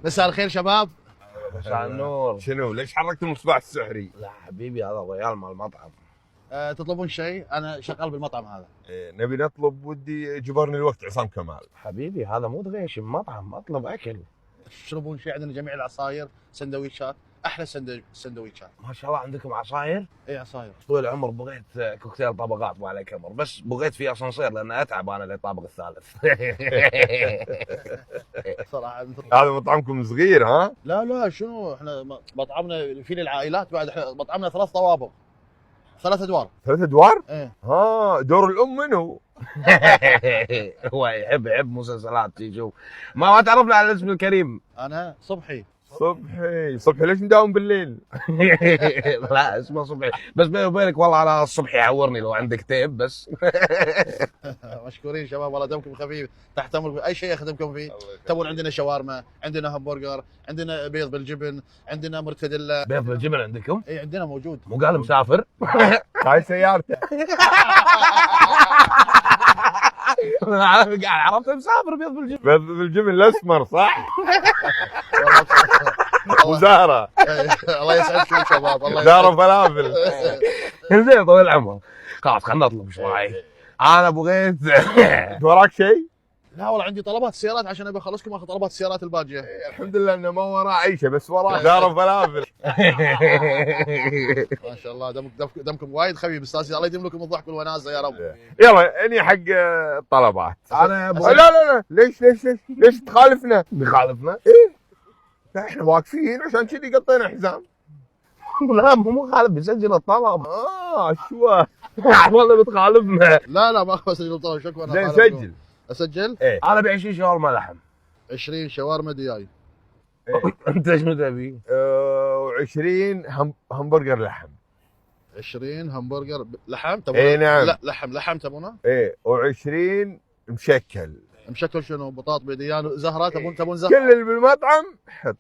مساء الخير شباب. مساء النور. شنو؟ ليش حركت المصباح السحري؟ لا حبيبي هذا ريال مال المطعم. تطلبون شيء؟ انا شغال بالمطعم هذا. نبي نطلب، ودي جبرني الوقت عصام كمال. حبيبي هذا مو تغيشم مطعم، اطلب اكل. تشربون شيء؟ عندنا جميع العصاير، سندويشات، احلى سندويشات. ما شاء الله عندكم عصاير؟ اي عصاير. طول العمر بغيت كوكتيل طبقات ابو عليك امر، بس بغيت في اسانسير لان اتعب انا للطابق الثالث. صراحه هذا مطعمكم صغير ها؟ لا شنو، احنا مطعمنا في للعائلات، بعد احنا مطعمنا 3 طوابق، 3 ادوار. 3 ادوار؟ ايه. ها، دور الام منو؟ هو يحب مسلسلات يشوف. ما تعرفنا على الاسم الكريم. انا صبحي. صبحي ليش مداوم بالليل؟ لا اسمه صبحي، بس بيني وبينك والله انا الصبح يعورني لو عندك تيب بس. مشكورين شباب، والله دمكم خفيف، تحت امركم اي شيء اخدمكم فيه. تبون عندنا شاورما، عندنا همبرجر، عندنا بيض بالجبن، عندنا مرتديلا. بيض بالجبن عندكم؟ اي عندنا موجود. مو قال مسافر؟ هاي سيارته. انا عرفت مسافر بيض بالجبن. بيض بالجبن الاسمر صح؟ وزهره. الله يسعدكم شباب، الله زهره فلافل. زين طويل العمر. خلاص خلينا نطلب ايش رايك؟ انا بغيت. وراك شيء؟ لا والله عندي طلبات سيارات عشان ابي اخلصكم اخذ طلبات السيارات الباقيه. الحمد لله انه ما وراه عيشه، بس وراه زهره فلافل. ما شاء الله دمكم وايد خفيف استاذ، الله يديم لكم الضحك والوناسه يا رب. يلا اني حق الطلبات. انا لا ليش تخالفنا؟ بخالفنا؟ لا احنا واقفين عشان كذي قطينا حزام. لا مو خالف، بيسجل الطلب. شو والله بتخالفنا. لا ما اسجل الطلب، شكرا. زين سجل. اسجل؟ ايه. انا ب 20 شاورما لحم. 20 شاورما دياي. انت شنو تبي؟ و20 همبرجر لحم. 20 همبرجر لحم تبون؟ اي نعم. لا لحم تبونه؟ ايه، و20 مشكل. مشكل شنو؟ بطاط بيديان زهره تبون زهره؟ كل اللي بالمطعم حط،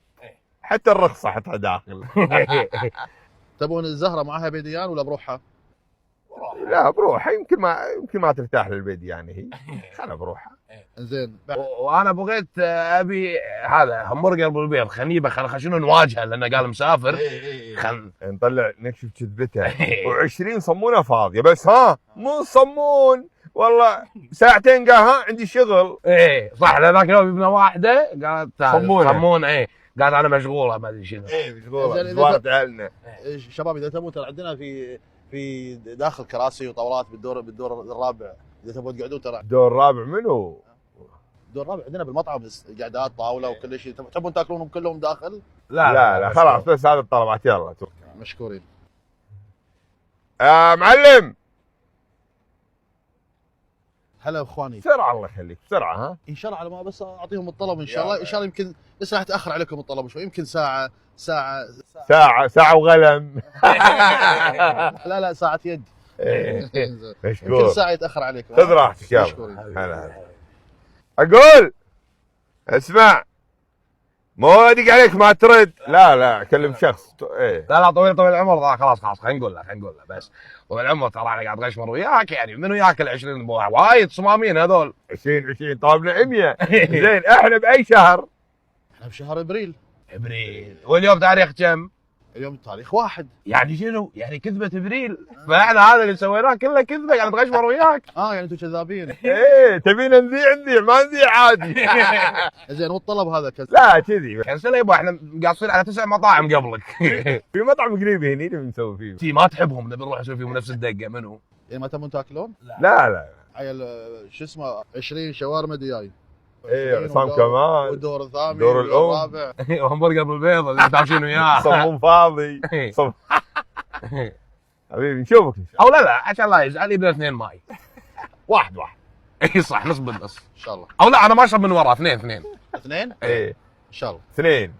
حتى الرخصه حطها داخل. تبون الزهره معها بيديان ولا بروحها؟ لا بروحها، يمكن ما ترتاح للبيت يعني هي. خلها بروحها. زين. وانا بغيت ابي هذا همبرجر بالبيض خنيبه، خل شنو نواجهه لانه قال مسافر. خل نطلع نكشف كذبته. و20 صمونه فاضيه، بس مو صمون والله. ساعتين قال عندي شغل. ايه صح، لذاك اليوم ابنه واحده قالت صمونه. ايه قالت انا مشغوله ما ادري شنو. ايه مشغوله زوارة اهلنا. شباب اذا تبون ترى عندنا في داخل كراسي وطاولات بالدور الرابع، اذا تبون تقعدون ترى. الدور الرابع منو؟ الدور الرابع عندنا بالمطعم قعدات طاوله وكل شيء. تبون تاكلونهم كلهم داخل؟ لا خلاص بس هذا الطلبات يلا. مشكورين. معلم. هلا اخواني. بسرعه الله يخليك، بسرعه. ان شاء الله على ما بس اعطيهم الطلب ان شاء الله. ان شاء الله يمكن بس راح تاخر عليكم الطلب شوي، يمكن ساعه وغلم. لا ساعه يد. مشكور. يمكن ساعه يتاخر عليكم. خذ راحتك يلا. مشكورين. هلا اقول اسمع، مو ادق عليك ما ترد. لا اكلم شخص. ايه لا طويل العمر. خلاص خلينا نقول له بس طويل العمر ترى انا قاعد غشمر وياك، يعني منو ياكل 20 وايد صمامين هذول. 20 طالبنا 100. زين احنا باي شهر؟ احنا بشهر ابريل. واليوم تاريخ كم؟ اليوم تاريخ 1. يعني شنو؟ يعني كذبة ابريل. فاحنا هذا اللي سويناه كله كذبة، يعني تغشمر وياك. يعني انتم كذابين. ايه تبينا نذيع ما نذيع عادي. زين والطلب هذا كذا؟ لا كذي كنسله يبا، احنا قاصين على 9 مطاعم قبلك. في مطعم قريب هني نبي نسوي فيه. في ما تحبهم نبي نروح نسوي فيهم نفس الدقة منو؟ ما تبون تاكلون؟ لا عيل شو اسمه 20 شاورما دياي. ايه عصام كمال. والدور الثامن دور الأم. الرابع. وهمبرجر بالبيض اللي تاكلين وياه. صمون فاضي. حبيبي نشوفك ان شاء او لا عشان لا يزعل يبدا 2 ماي. واحد. اي صح نص بالنص ان شاء الله. او لا انا ما اشرب من وراه 2. اثنين؟ ايه ان شاء الله 2.